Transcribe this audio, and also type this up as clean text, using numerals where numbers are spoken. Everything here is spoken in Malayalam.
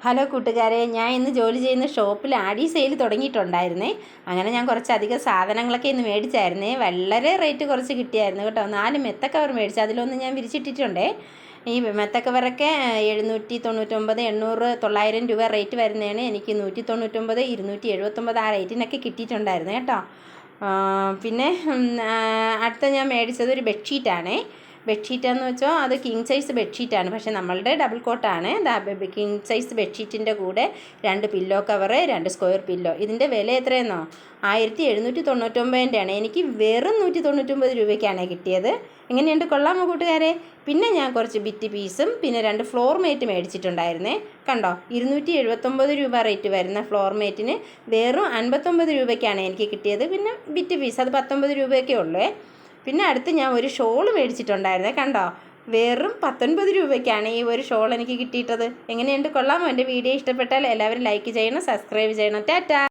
ഹലോ കൂട്ടുകാരെ, ഞാൻ ഇന്ന് ജോലി ചെയ്യുന്ന ഷോപ്പിൽ ആഡി സെയിൽ തുടങ്ങിയിട്ടുണ്ടായിരുന്നേ. അങ്ങനെ ഞാൻ കുറച്ചധികം സാധനങ്ങളൊക്കെ ഇന്ന് മേടിച്ചായിരുന്നേ. വളരെ റേറ്റ് കുറച്ച് കിട്ടിയായിരുന്നു കേട്ടോ. 4 മെത്ത കവർ മേടിച്ചു, അതിലൊന്ന് ഞാൻ വിരിച്ചിട്ടിട്ടുണ്ടേ. ഈ മെത്ത കവറൊക്കെ 799, 800, 900 രൂപ റേറ്റ് വരുന്നതാണ്. എനിക്ക് 199, 279 ആ റേറ്റിനൊക്കെ കിട്ടിയിട്ടുണ്ടായിരുന്നു കേട്ടോ. പിന്നെ അടുത്ത ഞാൻ മേടിച്ചത് ഒരു ബെഡ്ഷീറ്റാണേ. ബെഡ്ഷീറ്റാന്ന് വെച്ചാൽ അത് കിങ് സൈസ് ബെഡ്ഷീറ്റാണ്, പക്ഷേ നമ്മളുടെ ഡബിൾ കോട്ടാണ്. കിങ് സൈസ് ബെഡ്ഷീറ്റിൻ്റെ കൂടെ 2 പില്ലോ കവറ്, 2 സ്ക്വയർ പില്ലോ. ഇതിൻ്റെ വില എത്രയെന്നോ 1799 എനിക്ക് വെറും 199 രൂപയ്ക്കാണ് കിട്ടിയത്. എങ്ങനെയുണ്ട്, കൊള്ളാമോ കൂട്ടുകാരെ? പിന്നെ ഞാൻ കുറച്ച് ബിറ്റ് പീസും പിന്നെ 2 ഫ്ലോർ മേറ്റ് മേടിച്ചിട്ടുണ്ടായിരുന്നേ. കണ്ടോ, 279 രൂപ റേറ്റ് വരുന്ന ഫ്ലോർ മേറ്റിന് വെറും 59 രൂപയ്ക്കാണ് എനിക്ക് കിട്ടിയത്. പിന്നെ ബിറ്റ് പീസ് അത് 19 രൂപയൊക്കെ ഉള്ളൂ. പിന്നെ അടുത്ത് ഞാൻ ഒരു ഷോൾ മേടിച്ചിട്ടുണ്ടായിരുന്നേ. കണ്ടോ, വെറും 19 രൂപയ്ക്കാണ് ഈ ഒരു ഷോൾ എനിക്ക് കിട്ടിയിട്ടത്. എങ്ങനെയുണ്ട്, കൊള്ളാമോ? എൻ്റെ വീഡിയോ ഇഷ്ടപ്പെട്ടാൽ എല്ലാവരും ലൈക്ക് ചെയ്യണം, സബ്സ്ക്രൈബ് ചെയ്യണം. ടാറ്റാ.